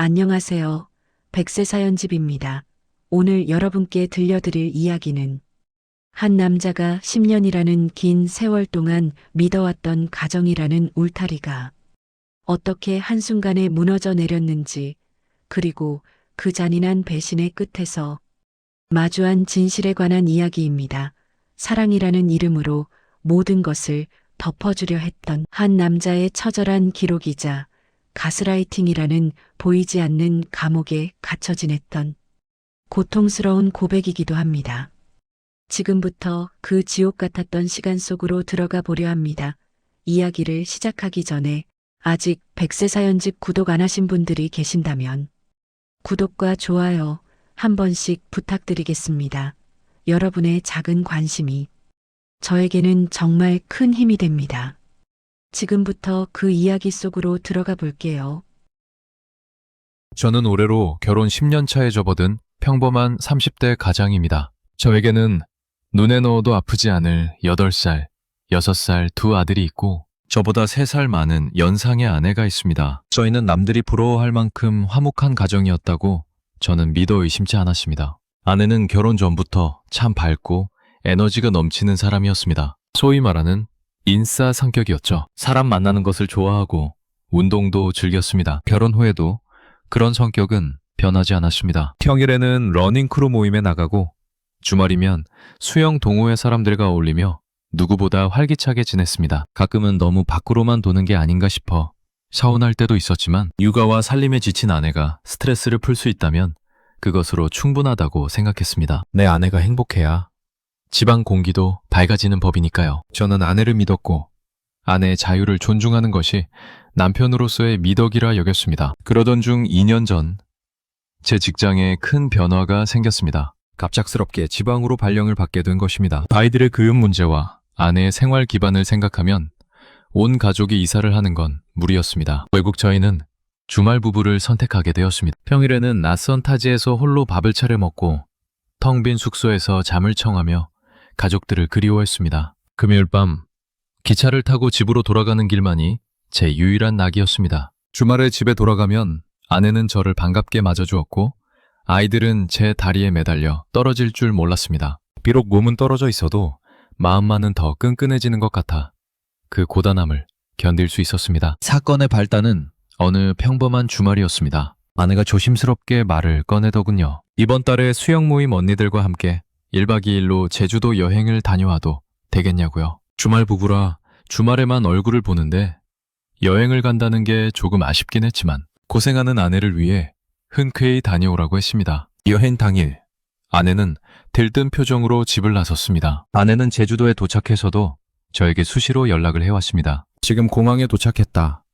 안녕하세요. 백세사연집입니다. 오늘 여러분께 들려드릴 이야기는 한 남자가 10년이라는 긴 세월 동안 믿어왔던 가정이라는 울타리가 어떻게 한순간에 무너져 내렸는지, 그리고 그 잔인한 배신의 끝에서 마주한 진실에 관한 이야기입니다. 사랑이라는 이름으로 모든 것을 덮어주려 했던 한 남자의 처절한 기록이자 가스라이팅이라는 보이지 않는 감옥에 갇혀 지냈던 고통스러운 고백이기도 합니다. 지금부터 그 지옥 같았던 시간 속으로 들어가 보려 합니다. 이야기를 시작하기 전에 아직 백세사연집 구독 안 하신 분들이 계신다면 구독과 좋아요 한 번씩 부탁드리겠습니다. 여러분의 작은 관심이 저에게는 정말 큰 힘이 됩니다. 지금부터 그 이야기 속으로 들어가 볼게요. 저는 올해로 결혼 10년 차에 접어든 평범한 30대 가장입니다. 저에게는 눈에 넣어도 아프지 않을 8살, 6살 두 아들이 있고 저보다 3살 많은 연상의 아내가 있습니다. 저희는 남들이 부러워할 만큼 화목한 가정이었다고 저는 믿어 의심치 않았습니다. 아내는 결혼 전부터 참 밝고 에너지가 넘치는 사람이었습니다. 소위 말하는 인싸 성격이었죠. 사람 만나는 것을 좋아하고 운동도 즐겼습니다. 결혼 후에도 그런 성격은 변하지 않았습니다. 평일에는 러닝크루 모임에 나가고 주말이면 수영 동호회 사람들과 어울리며 누구보다 활기차게 지냈습니다. 가끔은 너무 밖으로만 도는 게 아닌가 싶어 서운할 때도 있었지만 육아와 살림에 지친 아내가 스트레스를 풀 수 있다면 그것으로 충분하다고 생각했습니다. 내 아내가 행복해야 집안 공기도 밝아지는 법이니까요. 저는 아내를 믿었고 아내의 자유를 존중하는 것이 남편으로서의 미덕이라 여겼습니다. 그러던 중 2년 전 제 직장에 큰 변화가 생겼습니다. 갑작스럽게 지방으로 발령을 받게 된 것입니다. 아이들의 교육 문제와 아내의 생활 기반을 생각하면 온 가족이 이사를 하는 건 무리였습니다. 결국 저희는 주말 부부를 선택하게 되었습니다. 평일에는 낯선 타지에서 홀로 밥을 차려 먹고 텅 빈 숙소에서 잠을 청하며 가족들을 그리워했습니다. 금요일 밤 기차를 타고 집으로 돌아가는 길만이 제 유일한 낙이었습니다. 주말에 집에 돌아가면 아내는 저를 반갑게 맞아주었고 아이들은 제 다리에 매달려 떨어질 줄 몰랐습니다. 비록 몸은 떨어져 있어도 마음만은 더 끈끈해지는 것 같아 그 고단함을 견딜 수 있었습니다. 사건의 발단은 어느 평범한 주말이었습니다. 아내가 조심스럽게 말을 꺼내더군요. 이번 달에 수영 모임 언니들과 함께 1박 2일로 제주도 여행을 다녀와도 되겠냐고요. 주말 부부라 주말에만 얼굴을 보는데 여행을 간다는 게 조금 아쉽긴 했지만 고생하는 아내를 위해 흔쾌히 다녀오라고 했습니다. 여행 당일 아내는 들뜬 표정으로 집을 나섰습니다. 아내는 제주도에 도착해서도 저에게 수시로 연락을 해왔습니다. 지금 공항에 도착했다.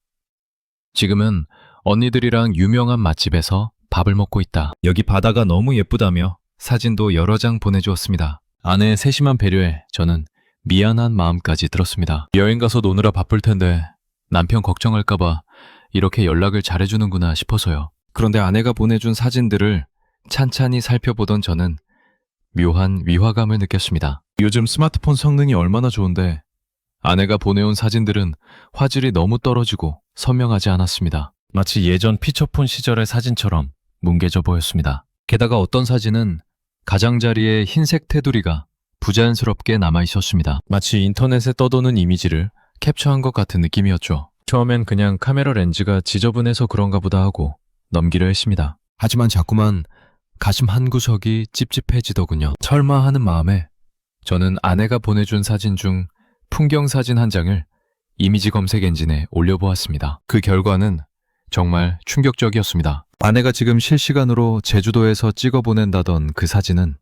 지금은 언니들이랑 유명한 맛집에서 밥을 먹고 있다. 여기 바다가 너무 예쁘다며 사진도 여러 장 보내주었습니다. 아내의 세심한 배려에 저는 미안한 마음까지 들었습니다. 여행 가서 노느라 바쁠 텐데 남편 걱정할까봐 이렇게 연락을 잘해주는구나 싶어서요. 그런데 아내가 보내준 사진들을 찬찬히 살펴보던 저는 묘한 위화감을 느꼈습니다. 요즘 스마트폰 성능이 얼마나 좋은데 아내가 보내온 사진들은 화질이 너무 떨어지고 선명하지 않았습니다. 마치 예전 피처폰 시절의 사진처럼 뭉개져 보였습니다. 게다가 어떤 사진은 가장자리에 흰색 테두리가 부자연스럽게 남아 있었습니다. 마치 인터넷에 떠도는 이미지를 캡처한 것 같은 느낌이었죠. 처음엔 그냥 카메라 렌즈가 지저분해서 그런가 보다 하고 넘기려 했습니다. 하지만 자꾸만 가슴 한구석이 찝찝해지더군요. 설마 하는 마음에 저는 아내가 보내준 사진 중 풍경 사진 한 장을 이미지 검색 엔진에 올려보았습니다. 그 결과는 정말 충격적이었습니다. 아내가 지금 실시간으로 제주도에서 찍어 보낸다던 그 사진은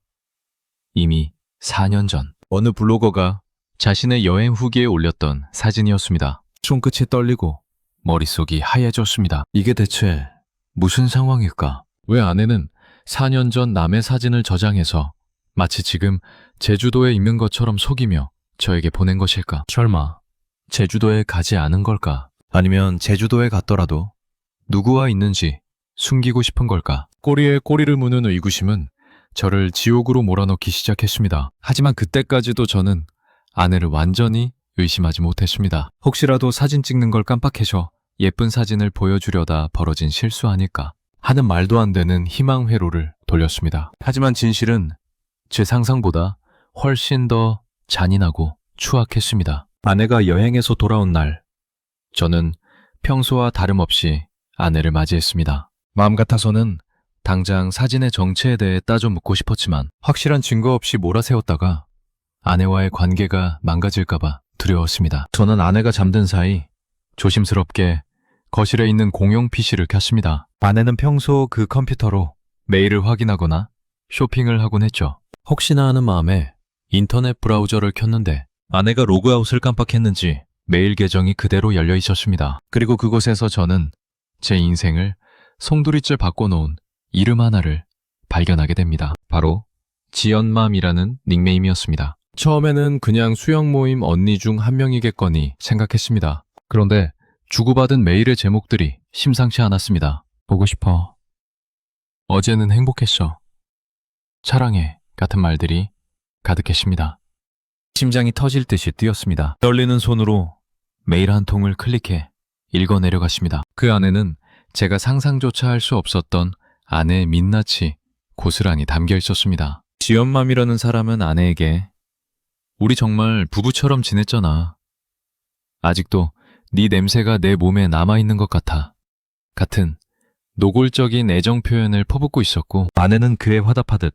이미 4년 전 어느 블로거가 자신의 여행 후기에 올렸던 사진이었습니다. 손끝이 떨리고 머릿속이 하얘졌습니다. 이게 대체 무슨 상황일까? 왜 아내는 4년 전 남의 사진을 저장해서 마치 지금 제주도에 있는 것처럼 속이며 저에게 보낸 것일까? 설마 제주도에 가지 않은 걸까? 아니면 제주도에 갔더라도 누구와 있는지 숨기고 싶은 걸까? 꼬리에 꼬리를 무는 의구심은 저를 지옥으로 몰아넣기 시작했습니다. 하지만 그때까지도 저는 아내를 완전히 의심하지 못했습니다. 혹시라도 사진 찍는 걸 깜빡해서 예쁜 사진을 보여주려다 벌어진 실수 아닐까? 하는 말도 안 되는 희망 회로를 돌렸습니다. 하지만 진실은 제 상상보다 훨씬 더 잔인하고 추악했습니다. 아내가 여행에서 돌아온 날, 저는 평소와 다름없이 아내를 맞이했습니다. 마음 같아서는 당장 사진의 정체에 대해 따져 묻고 싶었지만 확실한 증거 없이 몰아세웠다가 아내와의 관계가 망가질까봐 두려웠습니다. 저는 아내가 잠든 사이 조심스럽게 거실에 있는 공용 PC를 켰습니다. 아내는 평소 그 컴퓨터로 메일을 확인하거나 쇼핑을 하곤 했죠. 혹시나 하는 마음에 인터넷 브라우저를 켰는데 아내가 로그아웃을 깜빡했는지 메일 계정이 그대로 열려 있었습니다. 그리고 그곳에서 저는 제 인생을 송두리째 바꿔놓은 이름 하나를 발견하게 됩니다. 바로 지연맘이라는 닉네임이었습니다. 처음에는 그냥 수영 모임 언니 중 한 명이겠거니 생각했습니다. 그런데 주고받은 메일의 제목들이 심상치 않았습니다. 보고 싶어. 어제는 행복했어. 사랑해 같은 말들이 가득했습니다. 심장이 터질 듯이 뛰었습니다. 떨리는 손으로 메일 한 통을 클릭해 읽어내려갔습니다. 그 안에는 제가 상상조차 할 수 없었던 아내의 민낯이 고스란히 담겨 있었습니다. 지연맘이라는 사람은 아내에게 우리 정말 부부처럼 지냈잖아. 아직도 네 냄새가 내 몸에 남아있는 것 같아. 같은 노골적인 애정 표현을 퍼붓고 있었고 아내는 그에 화답하듯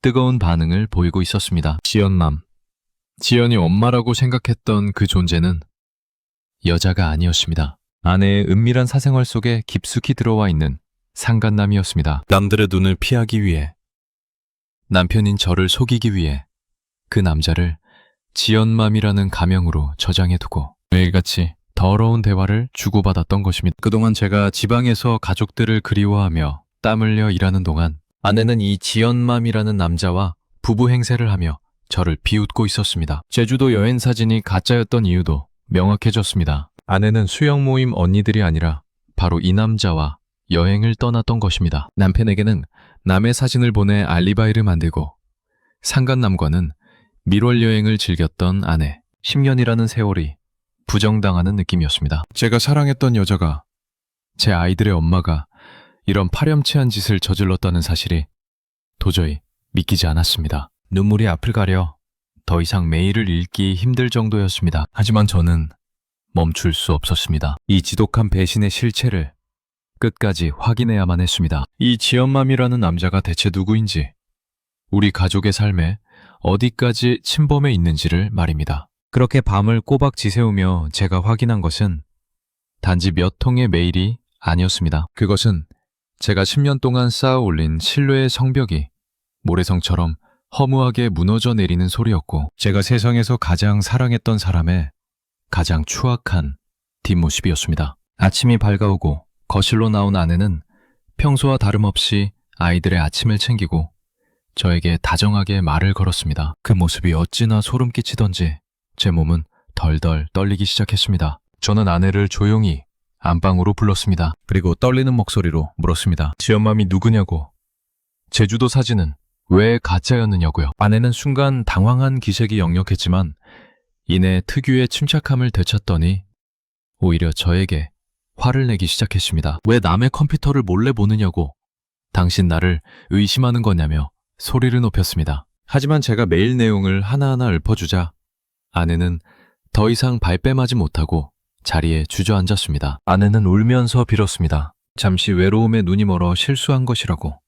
뜨거운 반응을 보이고 있었습니다. 지연맘. 지연이 엄마라고 생각했던 그 존재는 여자가 아니었습니다. 아내의 은밀한 사생활 속에 깊숙이 들어와 있는 상간남이었습니다. 남들의 눈을 피하기 위해, 남편인 저를 속이기 위해 그 남자를 지연맘이라는 가명으로 저장해두고 매일같이 더러운 대화를 주고받았던 것입니다. 그동안 제가 지방에서 가족들을 그리워하며 땀 흘려 일하는 동안 아내는 이 지연맘이라는 남자와 부부 행세를 하며 저를 비웃고 있었습니다. 제주도 여행 사진이 가짜였던 이유도 명확해졌습니다. 아내는 수영 모임 언니들이 아니라 바로 이 남자와 여행을 떠났던 것입니다. 남편에게는 남의 사진을 보내 알리바이를 만들고 상간남과는 밀월 여행을 즐겼던 아내. 10년이라는 세월이 부정당하는 느낌이었습니다. 제가 사랑했던 여자가, 제 아이들의 엄마가 이런 파렴치한 짓을 저질렀다는 사실이 도저히 믿기지 않았습니다. 눈물이 앞을 가려 더 이상 메일을 읽기 힘들 정도였습니다. 하지만 저는 멈출 수 없었습니다. 이 지독한 배신의 실체를 끝까지 확인해야만 했습니다. 이 지연맘이라는 남자가 대체 누구인지, 우리 가족의 삶에 어디까지 침범해 있는지를 말입니다. 그렇게 밤을 꼬박 지새우며 제가 확인한 것은 단지 몇 통의 메일이 아니었습니다. 그것은 제가 10년 동안 쌓아 올린 신뢰의 성벽이 모래성처럼 허무하게 무너져 내리는 소리였고, 제가 세상에서 가장 사랑했던 사람의 가장 추악한 뒷모습이었습니다. 아침이 밝아오고 거실로 나온 아내는 평소와 다름없이 아이들의 아침을 챙기고 저에게 다정하게 말을 걸었습니다. 그 모습이 어찌나 소름 끼치던지 제 몸은 덜덜 떨리기 시작했습니다. 저는 아내를 조용히 안방으로 불렀습니다. 그리고 떨리는 목소리로 물었습니다. 지연맘이 누구냐고, 제주도 사진은 왜 가짜였느냐고요. 아내는 순간 당황한 기색이 역력했지만 이내 특유의 침착함을 되찾더니 오히려 저에게 화를 내기 시작했습니다. 왜 남의 컴퓨터를 몰래 보느냐고, 당신 나를 의심하는 거냐며 소리를 높였습니다. 하지만 제가 메일 내용을 하나하나 읊어주자 아내는 더 이상 발뺌하지 못하고 자리에 주저앉았습니다. 아내는 울면서 빌었습니다. 잠시 외로움에 눈이 멀어 실수한 것이라고.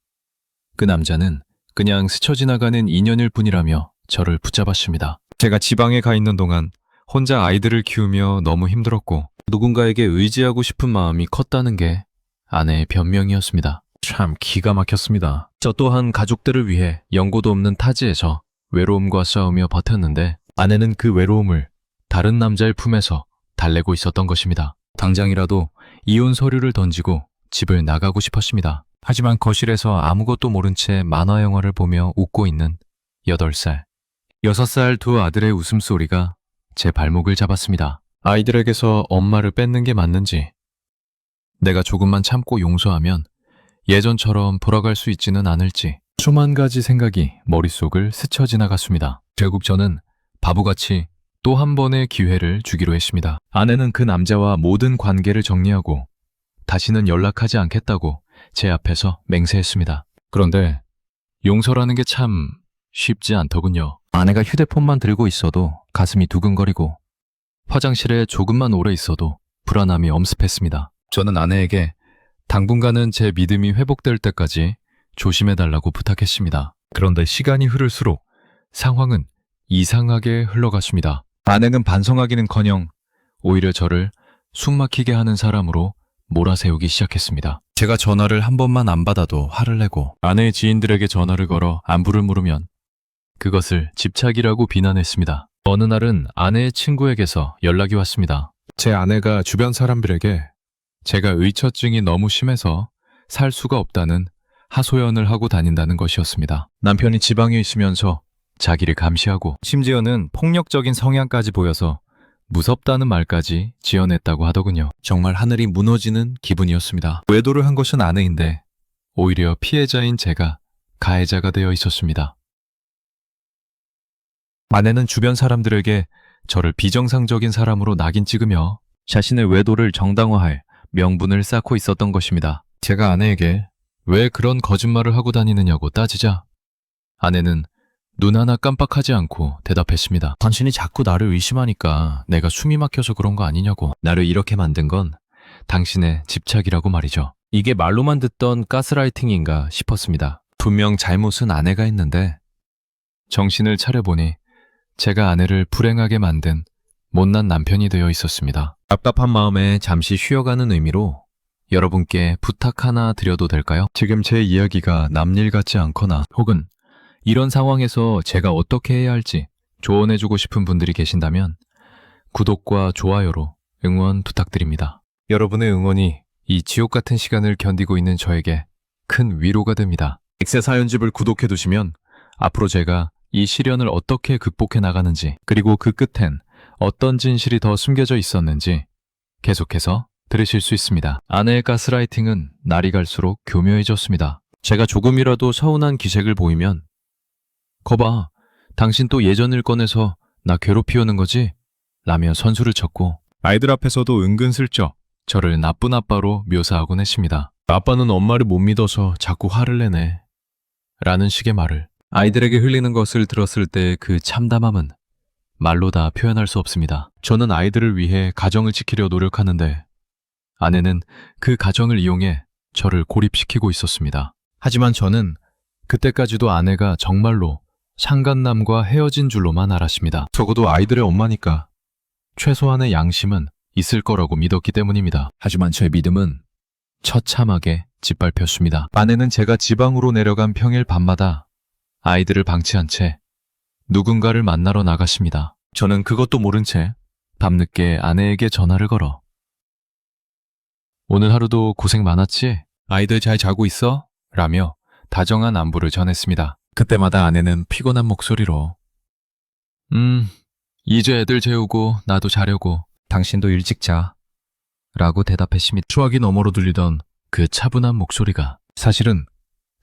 그 남자는 그냥 스쳐 지나가는 인연일 뿐이라며 저를 붙잡았습니다. 제가 지방에 가 있는 동안 혼자 아이들을 키우며 너무 힘들었고 누군가에게 의지하고 싶은 마음이 컸다는 게 아내의 변명이었습니다. 참 기가 막혔습니다. 저 또한 가족들을 위해 연고도 없는 타지에서 외로움과 싸우며 버텼는데 아내는 그 외로움을 다른 남자의 품에서 달래고 있었던 것입니다. 당장이라도 이혼 서류를 던지고 집을 나가고 싶었습니다. 하지만 거실에서 아무것도 모른 채 만화 영화를 보며 웃고 있는 8살, 6살 두 아들의 웃음소리가 제 발목을 잡았습니다. 아이들에게서 엄마를 뺏는 게 맞는지, 내가 조금만 참고 용서하면 예전처럼 돌아갈 수 있지는 않을지 수만 가지 생각이 머릿속을 스쳐 지나갔습니다. 결국 저는 바보같이 또 한 번의 기회를 주기로 했습니다. 아내는 그 남자와 모든 관계를 정리하고 다시는 연락하지 않겠다고 제 앞에서 맹세했습니다. 그런데 용서라는 게 참 쉽지 않더군요. 아내가 휴대폰만 들고 있어도 가슴이 두근거리고 화장실에 조금만 오래 있어도 불안함이 엄습했습니다. 저는 아내에게 당분간은 제 믿음이 회복될 때까지 조심해달라고 부탁했습니다. 그런데 시간이 흐를수록 상황은 이상하게 흘러갔습니다. 아내는 반성하기는커녕 오히려 저를 숨막히게 하는 사람으로 몰아세우기 시작했습니다. 제가 전화를 한 번만 안 받아도 화를 내고 아내의 지인들에게 전화를 걸어 안부를 물으면 그것을 집착이라고 비난했습니다. 어느 날은 아내의 친구에게서 연락이 왔습니다. 제 아내가 주변 사람들에게 제가 의처증이 너무 심해서 살 수가 없다는 하소연을 하고 다닌다는 것이었습니다. 남편이 지방에 있으면서 자기를 감시하고 심지어는 폭력적인 성향까지 보여서 무섭다는 말까지 지어냈다고 하더군요. 정말 하늘이 무너지는 기분이었습니다. 외도를 한 것은 아내인데 오히려 피해자인 제가 가해자가 되어 있었습니다. 아내는 주변 사람들에게 저를 비정상적인 사람으로 낙인 찍으며 자신의 외도를 정당화할 명분을 쌓고 있었던 것입니다. 제가 아내에게 왜 그런 거짓말을 하고 다니느냐고 따지자 아내는 눈 하나 깜빡하지 않고 대답했습니다. 당신이 자꾸 나를 의심하니까 내가 숨이 막혀서 그런 거 아니냐고. 나를 이렇게 만든 건 당신의 집착이라고 말이죠. 이게 말로만 듣던 가스라이팅인가 싶었습니다. 분명 잘못은 아내가 했는데 정신을 차려보니 제가 아내를 불행하게 만든 못난 남편이 되어 있었습니다. 답답한 마음에 잠시 쉬어가는 의미로 여러분께 부탁 하나 드려도 될까요? 지금 제 이야기가 남일 같지 않거나 혹은 이런 상황에서 제가 어떻게 해야 할지 조언해주고 싶은 분들이 계신다면 구독과 좋아요로 응원 부탁드립니다. 여러분의 응원이 이 지옥 같은 시간을 견디고 있는 저에게 큰 위로가 됩니다. 백세 사연집을 구독해두시면 앞으로 제가 이 시련을 어떻게 극복해 나가는지 그리고 그 끝엔 어떤 진실이 더 숨겨져 있었는지 계속해서 들으실 수 있습니다. 아내의 가스라이팅은 날이 갈수록 교묘해졌습니다. 제가 조금이라도 서운한 기색을 보이면 거봐, 당신 또 예전 일 꺼내서 나 괴롭히려는 거지? 라며 선수를 쳤고 아이들 앞에서도 은근슬쩍 저를 나쁜 아빠로 묘사하곤 했습니다. 아빠는 엄마를 못 믿어서 자꾸 화를 내네. 라는 식의 말을 아이들에게 흘리는 것을 들었을 때 그 참담함은 말로 다 표현할 수 없습니다. 저는 아이들을 위해 가정을 지키려 노력하는데 아내는 그 가정을 이용해 저를 고립시키고 있었습니다. 하지만 저는 그때까지도 아내가 정말로 상간남과 헤어진 줄로만 알았습니다. 적어도 아이들의 엄마니까 최소한의 양심은 있을 거라고 믿었기 때문입니다. 하지만 제 믿음은 처참하게 짓밟혔습니다. 아내는 제가 지방으로 내려간 평일 밤마다 아이들을 방치한 채 누군가를 만나러 나가십니다. 저는 그것도 모른 채 밤늦게 아내에게 전화를 걸어 오늘 하루도 고생 많았지? 아이들 잘 자고 있어? 라며 다정한 안부를 전했습니다. 그때마다 아내는 피곤한 목소리로 이제 애들 재우고 나도 자려고 당신도 일찍 자 라고 대답했습니다. 추억이 너머로 들리던 그 차분한 목소리가 사실은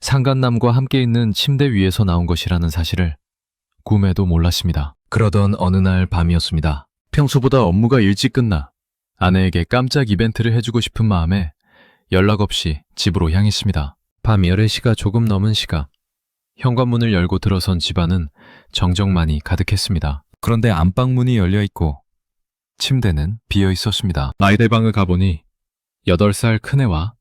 상간남과 함께 있는 침대 위에서 나온 것이라는 사실을 꿈에도 몰랐습니다. 그러던 어느 날 밤이었습니다. 평소보다 업무가 일찍 끝나 아내에게 깜짝 이벤트를 해주고 싶은 마음에 연락 없이 집으로 향했습니다. 밤 11시가 조금 넘은 시각 현관문을 열고 들어선 집안은 정적만이 가득했습니다. 그런데 안방문이 열려있고 침대는 비어있었습니다. 아이들 방을 가보니 8살 큰애와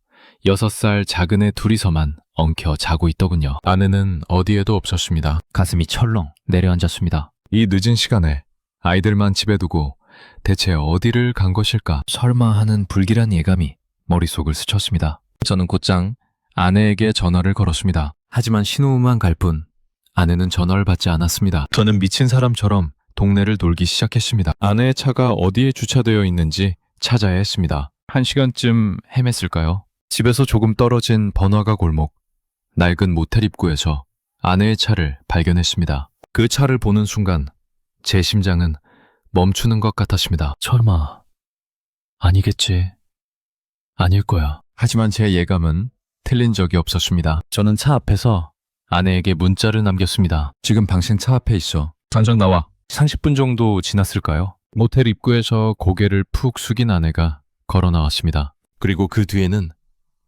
6살 작은애 둘이서만 엉켜 자고 있더군요. 아내는 어디에도 없었습니다. 가슴이 철렁 내려앉았습니다. 이 늦은 시간에 아이들만 집에 두고 대체 어디를 간 것일까? 설마 하는 불길한 예감이 머릿속을 스쳤습니다. 저는 곧장 아내에게 전화를 걸었습니다. 하지만 신호음만 갈 뿐 아내는 전화를 받지 않았습니다. 저는 미친 사람처럼 동네를 돌기 시작했습니다. 아내의 차가 어디에 주차되어 있는지 찾아야 했습니다. 1시간쯤 헤맸을까요? 집에서 조금 떨어진 번화가 골목, 낡은 모텔 입구에서 아내의 차를 발견했습니다. 그 차를 보는 순간 제 심장은 멈추는 것 같았습니다. 설마 아니겠지. 아닐 거야. 하지만 제 예감은 틀린 적이 없었습니다. 저는 차 앞에서 아내에게 문자를 남겼습니다. 지금 당신 차 앞에 있어. 당장 나와. 30분 정도 지났을까요? 모텔 입구에서 고개를 푹 숙인 아내가 걸어 나왔습니다. 그리고 그 뒤에는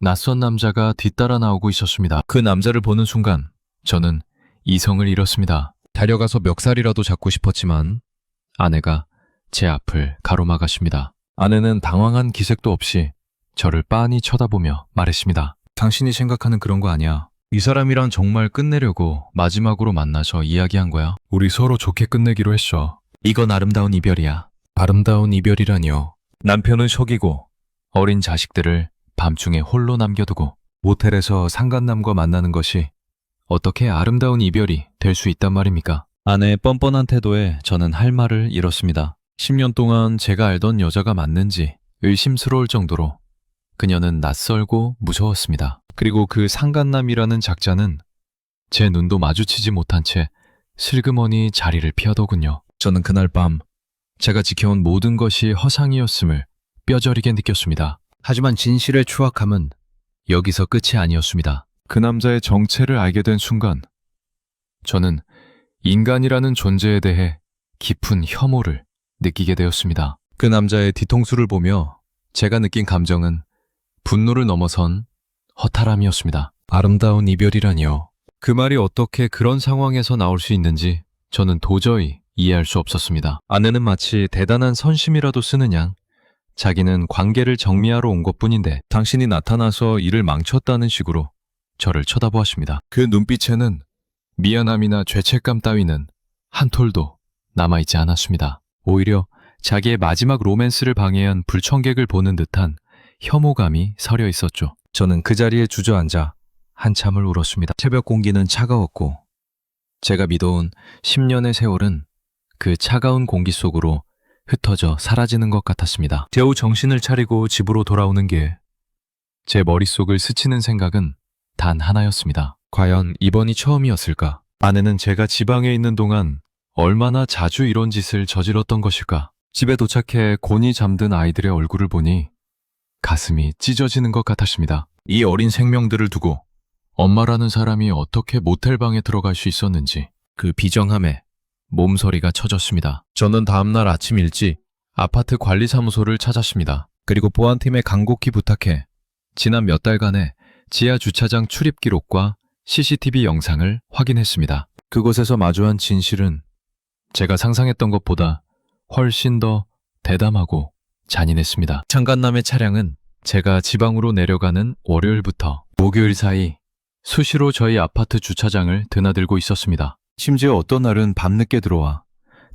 낯선 남자가 뒤따라 나오고 있었습니다. 그 남자를 보는 순간 저는 이성을 잃었습니다. 달려가서 멱살이라도 잡고 싶었지만 아내가 제 앞을 가로막았습니다. 아내는 당황한 기색도 없이 저를 빤히 쳐다보며 말했습니다. 당신이 생각하는 그런 거 아니야. 이 사람이랑 정말 끝내려고 마지막으로 만나서 이야기한 거야. 우리 서로 좋게 끝내기로 했어. 이건 아름다운 이별이야. 아름다운 이별이라니요. 남편은 속이고 어린 자식들을 밤중에 홀로 남겨두고 모텔에서 상간남과 만나는 것이 어떻게 아름다운 이별이 될 수 있단 말입니까? 아내의 뻔뻔한 태도에 저는 할 말을 잃었습니다. 10년 동안 제가 알던 여자가 맞는지 의심스러울 정도로 그녀는 낯설고 무서웠습니다. 그리고 그 상간남이라는 작자는 제 눈도 마주치지 못한 채 슬그머니 자리를 피하더군요. 저는 그날 밤 제가 지켜온 모든 것이 허상이었음을 뼈저리게 느꼈습니다. 하지만 진실의 추악함은 여기서 끝이 아니었습니다. 그 남자의 정체를 알게 된 순간 저는 인간이라는 존재에 대해 깊은 혐오를 느끼게 되었습니다. 그 남자의 뒤통수를 보며 제가 느낀 감정은 분노를 넘어선 허탈함이었습니다. 아름다운 이별이라니요. 그 말이 어떻게 그런 상황에서 나올 수 있는지 저는 도저히 이해할 수 없었습니다. 아내는 마치 대단한 선심이라도 쓰는 양 자기는 관계를 정리하러 온 것뿐인데 당신이 나타나서 일을 망쳤다는 식으로 저를 쳐다보았습니다. 그 눈빛에는 미안함이나 죄책감 따위는 한 톨도 남아있지 않았습니다. 오히려 자기의 마지막 로맨스를 방해한 불청객을 보는 듯한 혐오감이 서려 있었죠. 저는 그 자리에 주저앉아 한참을 울었습니다. 새벽 공기는 차가웠고 제가 믿어온 10년의 세월은 그 차가운 공기 속으로 흩어져 사라지는 것 같았습니다. 겨우 정신을 차리고 집으로 돌아오는 게 제 머릿속을 스치는 생각은 단 하나였습니다. 과연 이번이 처음이었을까? 아내는 제가 지방에 있는 동안 얼마나 자주 이런 짓을 저질렀던 것일까? 집에 도착해 곤히 잠든 아이들의 얼굴을 보니 가슴이 찢어지는 것 같았습니다. 이 어린 생명들을 두고 엄마라는 사람이 어떻게 모텔방에 들어갈 수 있었는지 그 비정함에 몸서리가 쳐졌습니다. 저는 다음날 아침 일찍 아파트 관리사무소를 찾았습니다. 그리고 보안팀에 간곡히 부탁해 지난 몇 달간의 지하 주차장 출입 기록과 CCTV 영상을 확인했습니다. 그곳에서 마주한 진실은 제가 상상했던 것보다 훨씬 더 대담하고 잔인했습니다. 상간남의 차량은 제가 지방으로 내려가는 월요일부터 목요일 사이 수시로 저희 아파트 주차장을 드나들고 있었습니다. 심지어 어떤 날은 밤늦게 들어와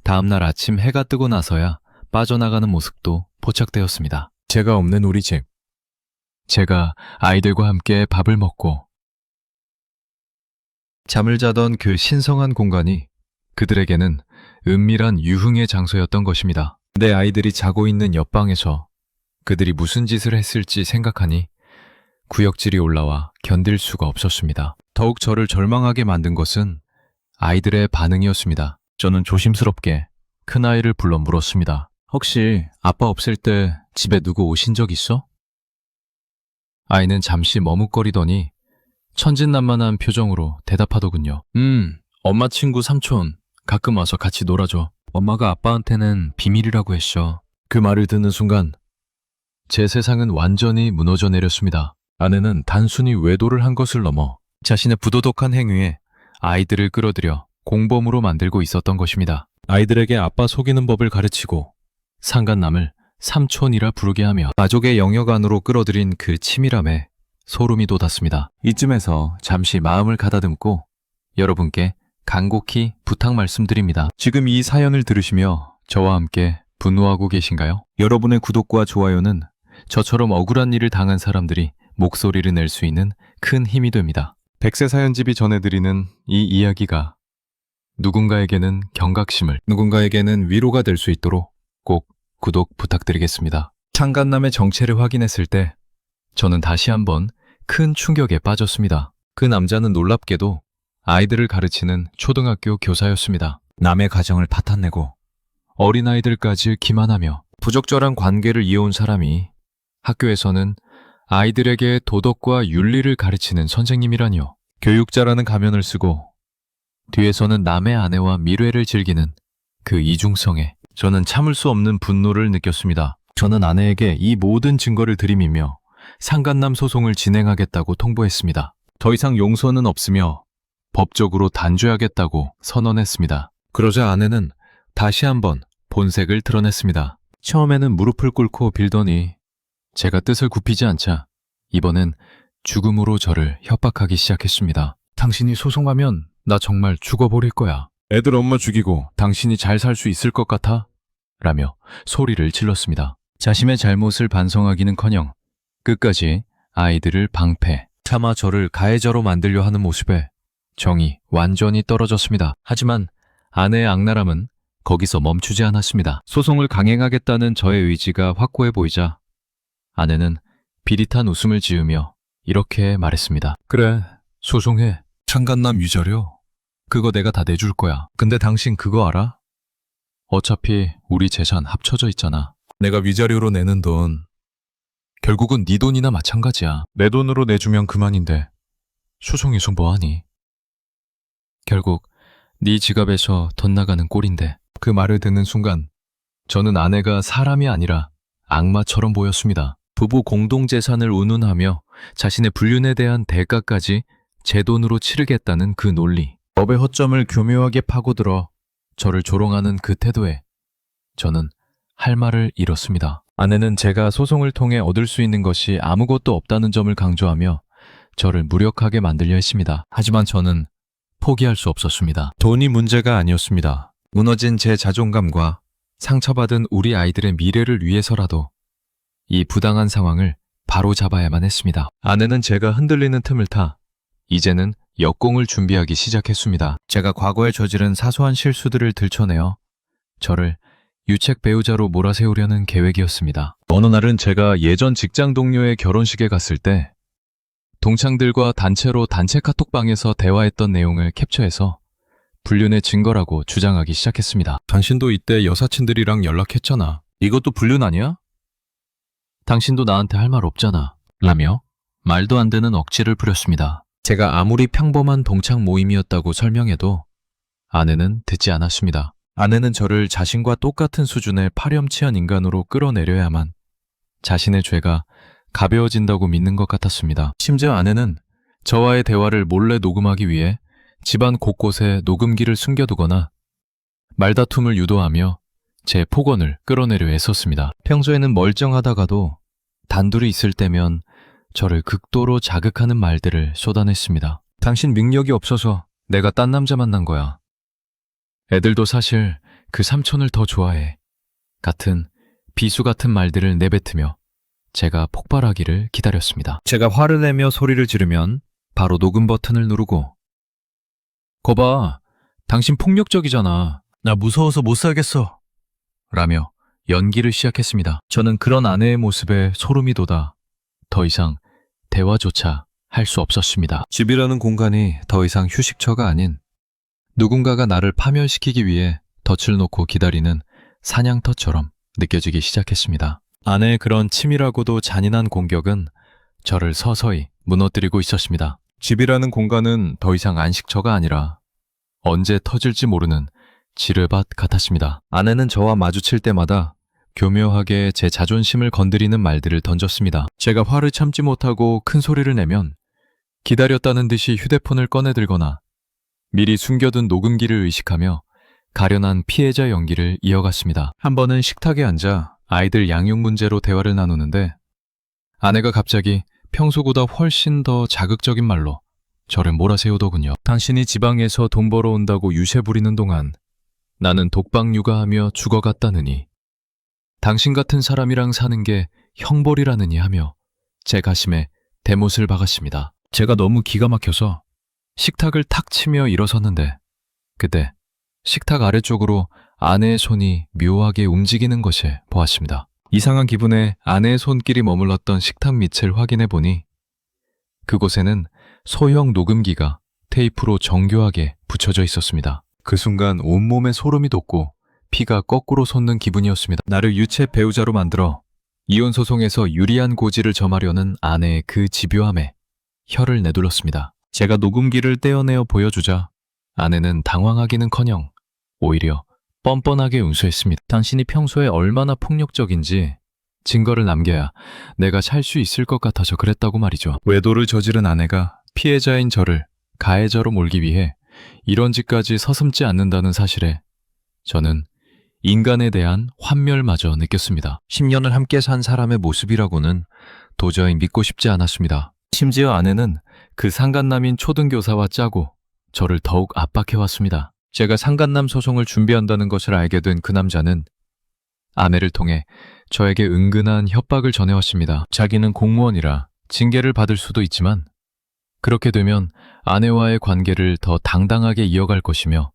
다음날 아침 해가 뜨고 나서야 빠져나가는 모습도 포착되었습니다. 제가 없는 우리 집. 제가 아이들과 함께 밥을 먹고 잠을 자던 그 신성한 공간이 그들에게는 은밀한 유흥의 장소였던 것입니다. 내 아이들이 자고 있는 옆방에서 그들이 무슨 짓을 했을지 생각하니 구역질이 올라와 견딜 수가 없었습니다. 더욱 저를 절망하게 만든 것은 아이들의 반응이었습니다. 저는 조심스럽게 큰아이를 불러 물었습니다. 혹시 아빠 없을 때 집에 누구 오신 적 있어? 아이는 잠시 머뭇거리더니 천진난만한 표정으로 대답하더군요. 엄마 친구 삼촌 가끔 와서 같이 놀아줘. 엄마가 아빠한테는 비밀이라고 했어. 그 말을 듣는 순간 제 세상은 완전히 무너져 내렸습니다. 아내는 단순히 외도를 한 것을 넘어 자신의 부도덕한 행위에 아이들을 끌어들여 공범으로 만들고 있었던 것입니다. 아이들에게 아빠 속이는 법을 가르치고 상간남을 삼촌이라 부르게 하며 가족의 영역 안으로 끌어들인 그 치밀함에 소름이 돋았습니다. 이쯤에서 잠시 마음을 가다듬고 여러분께 간곡히 부탁 말씀드립니다. 지금 이 사연을 들으시며 저와 함께 분노하고 계신가요? 여러분의 구독과 좋아요는 저처럼 억울한 일을 당한 사람들이 목소리를 낼 수 있는 큰 힘이 됩니다. 백세 사연집이 전해드리는 이 이야기가 누군가에게는 경각심을, 누군가에게는 위로가 될 수 있도록 꼭 구독 부탁드리겠습니다. 상간남의 정체를 확인했을 때 저는 다시 한번 큰 충격에 빠졌습니다. 그 남자는 놀랍게도 아이들을 가르치는 초등학교 교사였습니다. 남의 가정을 파탄내고 어린아이들까지 기만하며 부적절한 관계를 이어온 사람이 학교에서는 아이들에게 도덕과 윤리를 가르치는 선생님이라니요. 교육자라는 가면을 쓰고 뒤에서는 남의 아내와 밀회를 즐기는 그 이중성에 저는 참을 수 없는 분노를 느꼈습니다. 저는 아내에게 이 모든 증거를 들이미며 상간남 소송을 진행하겠다고 통보했습니다. 더 이상 용서는 없으며 법적으로 단죄하겠다고 선언했습니다. 그러자 아내는 다시 한번 본색을 드러냈습니다. 처음에는 무릎을 꿇고 빌더니 제가 뜻을 굽히지 않자 이번엔 죽음으로 저를 협박하기 시작했습니다. 당신이 소송하면 나 정말 죽어버릴 거야. 애들 엄마 죽이고 당신이 잘 살 수 있을 것 같아? 라며 소리를 질렀습니다. 자신의 잘못을 반성하기는커녕 끝까지 아이들을 방패, 차마 저를 가해자로 만들려 하는 모습에 정이 완전히 떨어졌습니다. 하지만 아내의 악랄함은 거기서 멈추지 않았습니다. 소송을 강행하겠다는 저의 의지가 확고해 보이자 아내는 비릿한 웃음을 지으며 이렇게 말했습니다. 그래, 소송해. 창간남 유자료. 그거 내가 다 내줄 거야. 근데 당신 그거 알아? 어차피 우리 재산 합쳐져 있잖아. 내가 위자료로 내는 돈 결국은 네 돈이나 마찬가지야. 내 돈으로 내주면 그만인데 소송해서 뭐하니? 결국 네 지갑에서 돈 나가는 꼴인데. 그 말을 듣는 순간 저는 아내가 사람이 아니라 악마처럼 보였습니다. 부부 공동재산을 운운하며 자신의 불륜에 대한 대가까지 제 돈으로 치르겠다는 그 논리. 법의 허점을 교묘하게 파고들어 저를 조롱하는 그 태도에 저는 할 말을 잃었습니다. 아내는 제가 소송을 통해 얻을 수 있는 것이 아무것도 없다는 점을 강조하며 저를 무력하게 만들려 했습니다. 하지만 저는 포기할 수 없었습니다. 돈이 문제가 아니었습니다. 무너진 제 자존감과 상처받은 우리 아이들의 미래를 위해서라도 이 부당한 상황을 바로 잡아야만 했습니다. 아내는 제가 흔들리는 틈을 타 이제는 역공을 준비하기 시작했습니다. 제가 과거에 저지른 사소한 실수들을 들춰내어 저를 유책 배우자로 몰아세우려는 계획이었습니다. 어느 날은 제가 예전 직장 동료의 결혼식에 갔을 때 동창들과 단체로 단체 카톡방에서 대화했던 내용을 캡처해서 불륜의 증거라고 주장하기 시작했습니다. 당신도 이때 여사친들이랑 연락했잖아. 이것도 불륜 아니야? 당신도 나한테 할 말 없잖아. 라며 말도 안 되는 억지를 부렸습니다. 제가 아무리 평범한 동창 모임이었다고 설명해도 아내는 듣지 않았습니다. 아내는 저를 자신과 똑같은 수준의 파렴치한 인간으로 끌어내려야만 자신의 죄가 가벼워진다고 믿는 것 같았습니다. 심지어 아내는 저와의 대화를 몰래 녹음하기 위해 집안 곳곳에 녹음기를 숨겨두거나 말다툼을 유도하며 제 폭언을 끌어내려 애썼습니다. 평소에는 멀쩡하다가도 단둘이 있을 때면 저를 극도로 자극하는 말들을 쏟아냈습니다. 당신 능력이 없어서 내가 딴 남자 만난 거야. 애들도 사실 그 삼촌을 더 좋아해. 같은 비수 같은 말들을 내뱉으며 제가 폭발하기를 기다렸습니다. 제가 화를 내며 소리를 지르면 바로 녹음 버튼을 누르고 거봐, 당신 폭력적이잖아. 나 무서워서 못 살겠어. 라며 연기를 시작했습니다. 저는 그런 아내의 모습에 소름이 돋아 더 이상 대화조차 할 수 없었습니다. 집이라는 공간이 더 이상 휴식처가 아닌 누군가가 나를 파멸시키기 위해 덫을 놓고 기다리는 사냥터처럼 느껴지기 시작했습니다. 아내의 그런 치밀하고도 잔인한 공격은 저를 서서히 무너뜨리고 있었습니다. 집이라는 공간은 더 이상 안식처가 아니라 언제 터질지 모르는 지뢰밭 같았습니다. 아내는 저와 마주칠 때마다 교묘하게 제 자존심을 건드리는 말들을 던졌습니다. 제가 화를 참지 못하고 큰 소리를 내면 기다렸다는 듯이 휴대폰을 꺼내들거나 미리 숨겨둔 녹음기를 의식하며 가련한 피해자 연기를 이어갔습니다. 한 번은 식탁에 앉아 아이들 양육 문제로 대화를 나누는데 아내가 갑자기 평소보다 훨씬 더 자극적인 말로 저를 몰아세우더군요. 당신이 지방에서 돈 벌어온다고 유세 부리는 동안 나는 독박 육아하며 죽어갔다느니 당신 같은 사람이랑 사는 게 형벌이라느니 하며 제 가심에 대못을 박았습니다. 제가 너무 기가 막혀서 식탁을 탁 치며 일어섰는데 그때 식탁 아래쪽으로 아내의 손이 묘하게 움직이는 것을 보았습니다. 이상한 기분에 아내의 손길이 머물렀던 식탁 밑을 확인해 보니 그곳에는 소형 녹음기가 테이프로 정교하게 붙여져 있었습니다. 그 순간 온몸에 소름이 돋고 피가 거꾸로 솟는 기분이었습니다. 나를 유책 배우자로 만들어 이혼 소송에서 유리한 고지를 점하려는 아내의 그 집요함에 혀를 내둘렀습니다. 제가 녹음기를 떼어내어 보여주자 아내는 당황하기는커녕 오히려 뻔뻔하게 운수했습니다. 당신이 평소에 얼마나 폭력적인지 증거를 남겨야 내가 살 수 있을 것 같아서 그랬다고 말이죠. 외도를 저지른 아내가 피해자인 저를 가해자로 몰기 위해 이런 짓까지 서슴지 않는다는 사실에 저는 인간에 대한 환멸마저 느꼈습니다. 10년을 함께 산 사람의 모습이라고는 도저히 믿고 싶지 않았습니다. 심지어 아내는 그 상간남인 초등교사와 짜고 저를 더욱 압박해왔습니다. 제가 상간남 소송을 준비한다는 것을 알게 된 그 남자는 아내를 통해 저에게 은근한 협박을 전해왔습니다. 자기는 공무원이라 징계를 받을 수도 있지만 그렇게 되면 아내와의 관계를 더 당당하게 이어갈 것이며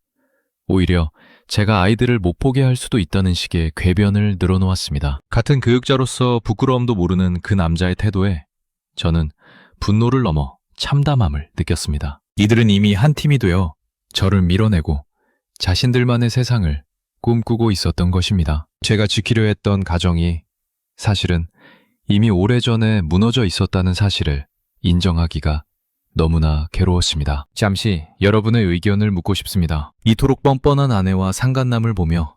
오히려 제가 아이들을 못 보게 할 수도 있다는 식의 궤변을 늘어놓았습니다. 같은 교육자로서 부끄러움도 모르는 그 남자의 태도에 저는 분노를 넘어 참담함을 느꼈습니다. 이들은 이미 한 팀이 되어 저를 밀어내고 자신들만의 세상을 꿈꾸고 있었던 것입니다. 제가 지키려 했던 가정이 사실은 이미 오래전에 무너져 있었다는 사실을 인정하기가 너무나 괴로웠습니다. 잠시 여러분의 의견을 묻고 싶습니다. 이토록 뻔뻔한 아내와 상간남을 보며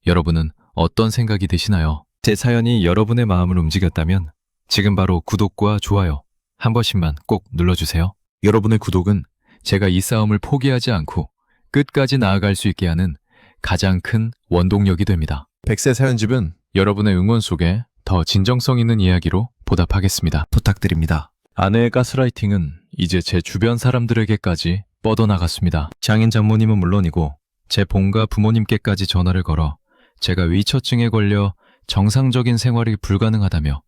여러분은 어떤 생각이 드시나요? 제 사연이 여러분의 마음을 움직였다면 지금 바로 구독과 좋아요 한 번씩만 꼭 눌러주세요. 여러분의 구독은 제가 이 싸움을 포기하지 않고 끝까지 나아갈 수 있게 하는 가장 큰 원동력이 됩니다. 백세 사연집은 여러분의 응원 속에 더 진정성 있는 이야기로 보답하겠습니다. 부탁드립니다. 아내의 가스라이팅은 이제 제 주변 사람들에게까지 뻗어나갔습니다. 장인 장모님은 물론이고 제 본가 부모님께까지 전화를 걸어 제가 위처증에 걸려 정상적인 생활이 불가능하다며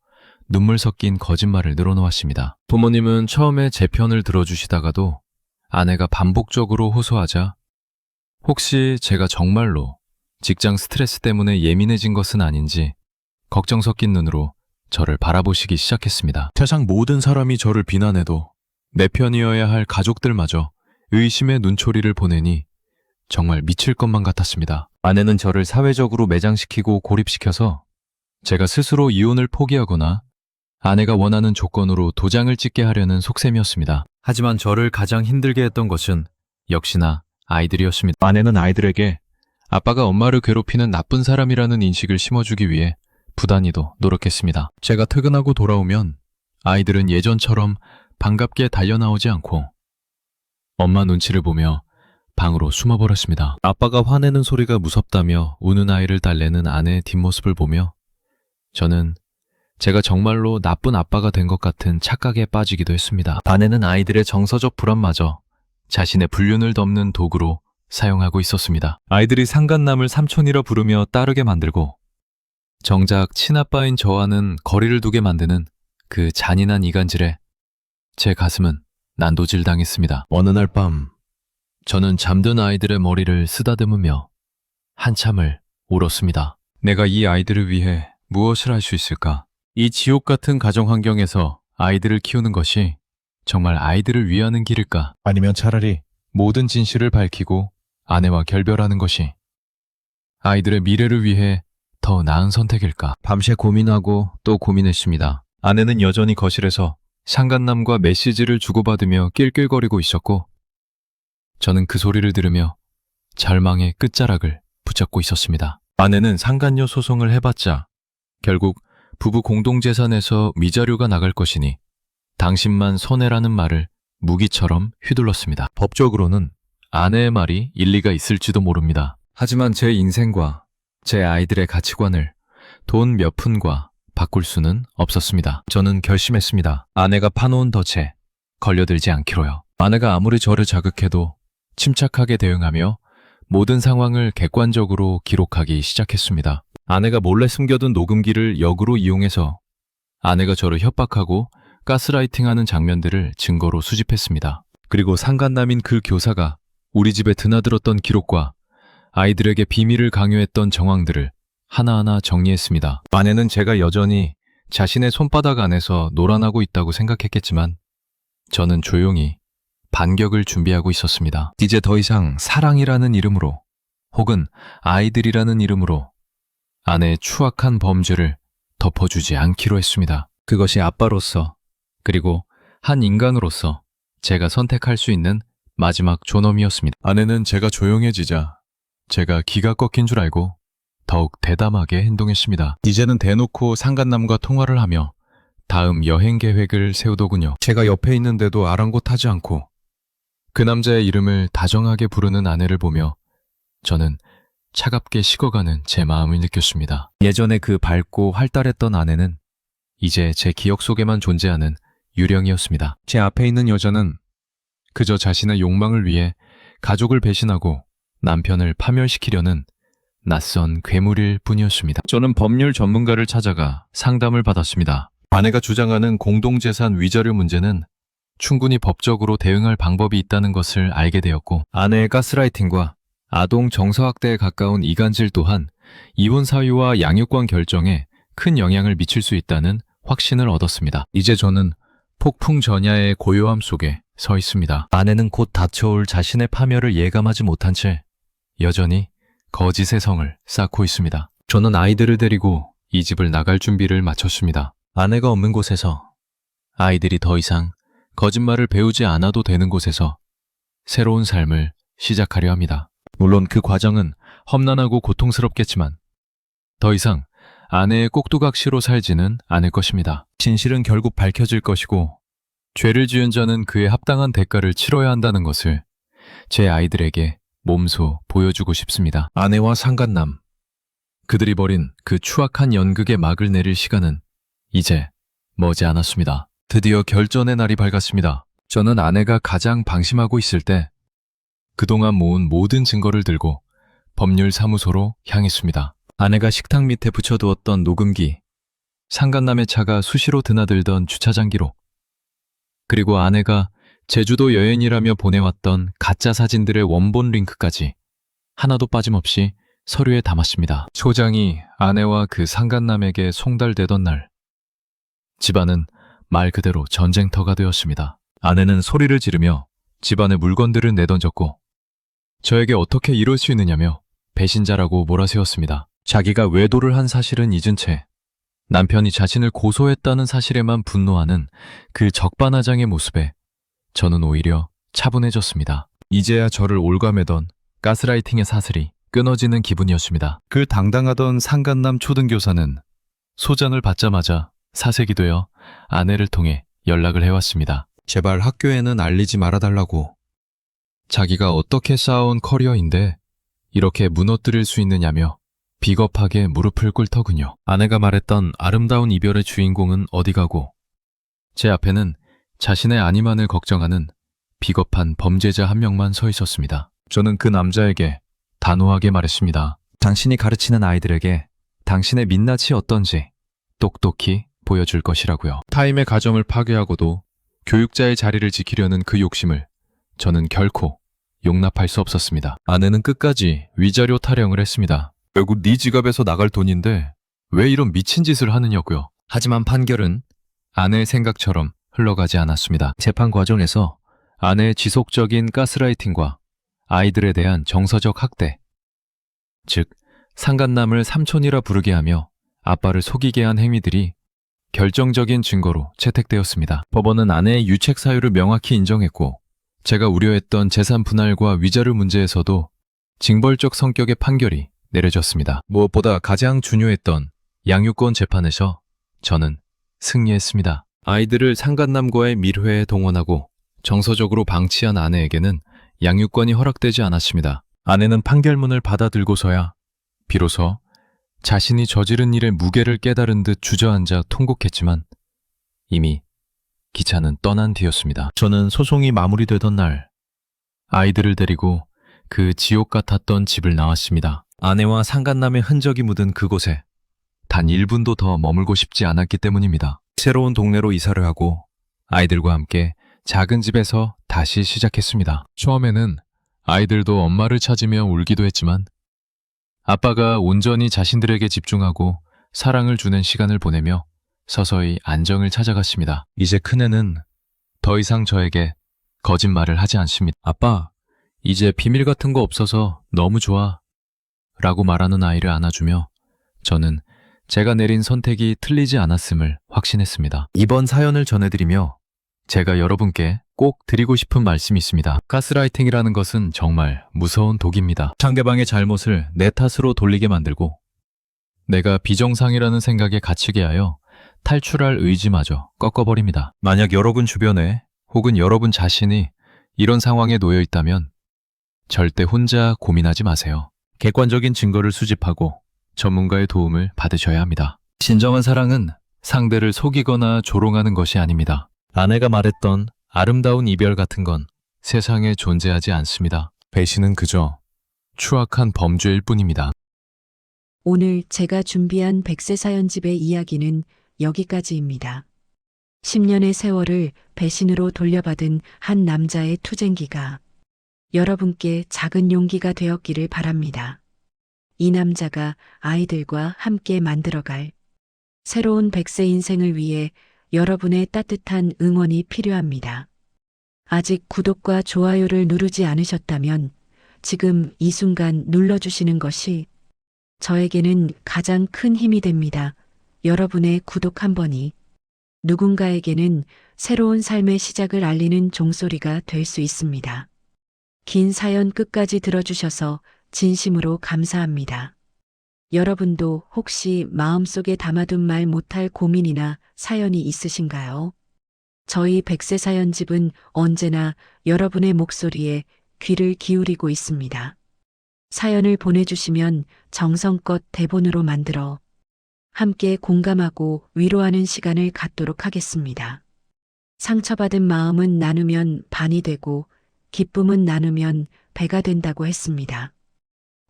눈물 섞인 거짓말을 늘어놓았습니다. 부모님은 처음에 제 편을 들어주시다가도 아내가 반복적으로 호소하자 혹시 제가 정말로 직장 스트레스 때문에 예민해진 것은 아닌지 걱정 섞인 눈으로 저를 바라보시기 시작했습니다. 세상 모든 사람이 저를 비난해도 내 편이어야 할 가족들마저 의심의 눈초리를 보내니 정말 미칠 것만 같았습니다. 아내는 저를 사회적으로 매장시키고 고립시켜서 제가 스스로 이혼을 포기하거나 아내가 원하는 조건으로 도장을 찍게 하려는 속셈이었습니다. 하지만 저를 가장 힘들게 했던 것은 역시나 아이들이었습니다. 아내는 아이들에게 아빠가 엄마를 괴롭히는 나쁜 사람이라는 인식을 심어주기 위해 부단히도 노력했습니다. 제가 퇴근하고 돌아오면 아이들은 예전처럼 반갑게 달려나오지 않고 엄마 눈치를 보며 방으로 숨어버렸습니다. 아빠가 화내는 소리가 무섭다며 우는 아이를 달래는 아내의 뒷모습을 보며 저는 제가 정말로 나쁜 아빠가 된 것 같은 착각에 빠지기도 했습니다. 아내는 아이들의 정서적 불안마저 자신의 불륜을 덮는 도구로 사용하고 있었습니다. 아이들이 상간남을 삼촌이라 부르며 따르게 만들고 정작 친아빠인 저와는 거리를 두게 만드는 그 잔인한 이간질에 제 가슴은 난도질당했습니다. 어느 날 밤 저는 잠든 아이들의 머리를 쓰다듬으며 한참을 울었습니다. 내가 이 아이들을 위해 무엇을 할 수 있을까? 이 지옥 같은 가정 환경에서 아이들을 키우는 것이 정말 아이들을 위하는 길일까? 아니면 차라리 모든 진실을 밝히고 아내와 결별하는 것이 아이들의 미래를 위해 더 나은 선택일까? 밤새 고민하고 또 고민했습니다. 아내는 여전히 거실에서 상간남과 메시지를 주고받으며 낄낄거리고 있었고 저는 그 소리를 들으며 절망의 끝자락을 붙잡고 있었습니다. 아내는 상간녀 소송을 해봤자 결국 부부 공동재산에서 미자료가 나갈 것이니 당신만 손해라는 말을 무기처럼 휘둘렀습니다. 법적으로는 아내의 말이 일리가 있을지도 모릅니다. 하지만 제 인생과 제 아이들의 가치관을 돈 몇 푼과 바꿀 수는 없었습니다. 저는 결심했습니다. 아내가 파놓은 덫에 걸려들지 않기로요. 아내가 아무리 저를 자극해도 침착하게 대응하며 모든 상황을 객관적으로 기록하기 시작했습니다. 아내가 몰래 숨겨둔 녹음기를 역으로 이용해서 아내가 저를 협박하고 가스라이팅하는 장면들을 증거로 수집했습니다. 그리고 상간남인 그 교사가 우리 집에 드나들었던 기록과 아이들에게 비밀을 강요했던 정황들을 하나하나 정리했습니다. 아내는 제가 여전히 자신의 손바닥 안에서 놀아나고 있다고 생각했겠지만 저는 조용히 반격을 준비하고 있었습니다. 이제 더 이상 사랑이라는 이름으로 혹은 아이들이라는 이름으로 아내의 추악한 범죄를 덮어주지 않기로 했습니다. 그것이 아빠로서 그리고 한 인간으로서 제가 선택할 수 있는 마지막 존엄이었습니다. 아내는 제가 조용해지자 제가 기가 꺾인 줄 알고 더욱 대담하게 행동했습니다. 이제는 대놓고 상간남과 통화를 하며 다음 여행 계획을 세우더군요. 제가 옆에 있는데도 아랑곳하지 않고 그 남자의 이름을 다정하게 부르는 아내를 보며 저는 차갑게 식어가는 제 마음을 느꼈습니다. 예전에 그 밝고 활달했던 아내는 이제 제 기억 속에만 존재하는 유령이었습니다. 제 앞에 있는 여자는 그저 자신의 욕망을 위해 가족을 배신하고 남편을 파멸시키려는 낯선 괴물일 뿐이었습니다. 저는 법률 전문가를 찾아가 상담을 받았습니다. 아내가 주장하는 공동재산 위자료 문제는 충분히 법적으로 대응할 방법이 있다는 것을 알게 되었고, 아내의 가스라이팅과 아동 정서학대에 가까운 이간질 또한 이혼 사유와 양육권 결정에 큰 영향을 미칠 수 있다는 확신을 얻었습니다. 이제 저는 폭풍 전야의 고요함 속에 서 있습니다. 아내는 곧 닥쳐올 자신의 파멸을 예감하지 못한 채 여전히 거짓의 성을 쌓고 있습니다. 저는 아이들을 데리고 이 집을 나갈 준비를 마쳤습니다. 아내가 없는 곳에서, 아이들이 더 이상 거짓말을 배우지 않아도 되는 곳에서 새로운 삶을 시작하려 합니다. 물론 그 과정은 험난하고 고통스럽겠지만 더 이상 아내의 꼭두각시로 살지는 않을 것입니다. 진실은 결국 밝혀질 것이고 죄를 지은 자는 그에 합당한 대가를 치러야 한다는 것을 제 아이들에게 몸소 보여주고 싶습니다. 아내와 상간남, 그들이 벌인 그 추악한 연극의 막을 내릴 시간은 이제 머지 않았습니다. 드디어 결전의 날이 밝았습니다. 저는 아내가 가장 방심하고 있을 때 그동안 모은 모든 증거를 들고 법률사무소로 향했습니다. 아내가 식탁 밑에 붙여두었던 녹음기, 상간남의 차가 수시로 드나들던 주차장 기록, 그리고 아내가 제주도 여행이라며 보내왔던 가짜 사진들의 원본 링크까지 하나도 빠짐없이 서류에 담았습니다. 소장이 아내와 그 상간남에게 송달되던 날, 집안은 말 그대로 전쟁터가 되었습니다. 아내는 소리를 지르며 집안의 물건들을 내던졌고 저에게 어떻게 이럴 수 있느냐며 배신자라고 몰아세웠습니다. 자기가 외도를 한 사실은 잊은 채 남편이 자신을 고소했다는 사실에만 분노하는 그 적반하장의 모습에 저는 오히려 차분해졌습니다. 이제야 저를 올가매던 가스라이팅의 사슬이 끊어지는 기분이었습니다. 그 당당하던 상간남 초등교사는 소장을 받자마자 사색이 되어 아내를 통해 연락을 해왔습니다. 제발 학교에는 알리지 말아달라고. 자기가 어떻게 쌓아온 커리어인데 이렇게 무너뜨릴 수 있느냐며 비겁하게 무릎을 꿇더군요. 아내가 말했던 아름다운 이별의 주인공은 어디 가고 제 앞에는 자신의 안위만을 걱정하는 비겁한 범죄자 한 명만 서 있었습니다. 저는 그 남자에게 단호하게 말했습니다. 당신이 가르치는 아이들에게 당신의 민낯이 어떤지 똑똑히 보여줄 것이라고요. 타임의 가정을 파괴하고도 교육자의 자리를 지키려는 그 욕심을 저는 결코 용납할 수 없었습니다. 아내는 끝까지 위자료 타령을 했습니다. 결국 네 지갑에서 나갈 돈인데 왜 이런 미친 짓을 하느냐고요. 하지만 판결은 아내의 생각처럼 흘러가지 않았습니다. 재판 과정에서 아내의 지속적인 가스라이팅과 아이들에 대한 정서적 학대, 즉 상간남을 삼촌이라 부르게 하며 아빠를 속이게 한 행위들이 결정적인 증거로 채택되었습니다. 법원은 아내의 유책 사유를 명확히 인정했고 제가 우려했던 재산 분할과 위자료 문제에서도 징벌적 성격의 판결이 내려졌습니다. 무엇보다 가장 중요했던 양육권 재판에서 저는 승리했습니다. 아이들을 상간남과의 밀회에 동원하고 정서적으로 방치한 아내에게는 양육권이 허락되지 않았습니다. 아내는 판결문을 받아들고서야 비로소 자신이 저지른 일의 무게를 깨달은 듯 주저앉아 통곡했지만 이미 기차는 떠난 뒤였습니다. 저는 소송이 마무리되던 날 아이들을 데리고 그 지옥 같았던 집을 나왔습니다. 아내와 상간남의 흔적이 묻은 그곳에 단 1분도 더 머물고 싶지 않았기 때문입니다. 새로운 동네로 이사를 하고 아이들과 함께 작은 집에서 다시 시작했습니다. 처음에는 아이들도 엄마를 찾으며 울기도 했지만 아빠가 온전히 자신들에게 집중하고 사랑을 주는 시간을 보내며 서서히 안정을 찾아갔습니다. 이제 큰애는 더 이상 저에게 거짓말을 하지 않습니다. 아빠, 이제 비밀 같은 거 없어서 너무 좋아 라고 말하는 아이를 안아주며 저는 제가 내린 선택이 틀리지 않았음을 확신했습니다. 이번 사연을 전해드리며 제가 여러분께 꼭 드리고 싶은 말씀이 있습니다. 가스라이팅이라는 것은 정말 무서운 독입니다. 상대방의 잘못을 내 탓으로 돌리게 만들고 내가 비정상이라는 생각에 갇히게 하여 탈출할 의지마저 꺾어버립니다. 만약 여러분 주변에 혹은 여러분 자신이 이런 상황에 놓여 있다면 절대 혼자 고민하지 마세요. 객관적인 증거를 수집하고 전문가의 도움을 받으셔야 합니다. 진정한 사랑은 상대를 속이거나 조롱하는 것이 아닙니다. 아내가 말했던 아름다운 이별 같은 건 세상에 존재하지 않습니다. 배신은 그저 추악한 범죄일 뿐입니다. 오늘 제가 준비한 백세 사연집의 이야기는 여기까지입니다. 10년의 세월을 배신으로 돌려받은 한 남자의 투쟁기가 여러분께 작은 용기가 되었기를 바랍니다. 이 남자가 아이들과 함께 만들어갈 새로운 백세 인생을 위해 여러분의 따뜻한 응원이 필요합니다. 아직 구독과 좋아요를 누르지 않으셨다면 지금 이 순간 눌러주시는 것이 저에게는 가장 큰 힘이 됩니다. 여러분의 구독 한 번이 누군가에게는 새로운 삶의 시작을 알리는 종소리가 될 수 있습니다. 긴 사연 끝까지 들어주셔서 진심으로 감사합니다. 여러분도 혹시 마음속에 담아둔 말 못할 고민이나 사연이 있으신가요? 저희 백세 사연집은 언제나 여러분의 목소리에 귀를 기울이고 있습니다. 사연을 보내주시면 정성껏 대본으로 만들어 함께 공감하고 위로하는 시간을 갖도록 하겠습니다. 상처받은 마음은 나누면 반이 되고 기쁨은 나누면 배가 된다고 했습니다.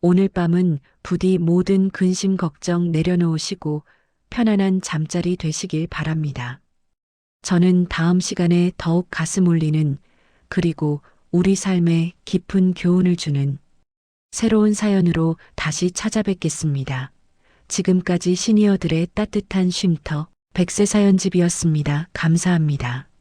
오늘 밤은 부디 모든 근심 걱정 내려놓으시고 편안한 잠자리 되시길 바랍니다. 저는 다음 시간에 더욱 가슴 울리는 그리고 우리 삶에 깊은 교훈을 주는 새로운 사연으로 다시 찾아뵙겠습니다. 지금까지 시니어들의 따뜻한 쉼터 백세 사연집이었습니다. 감사합니다.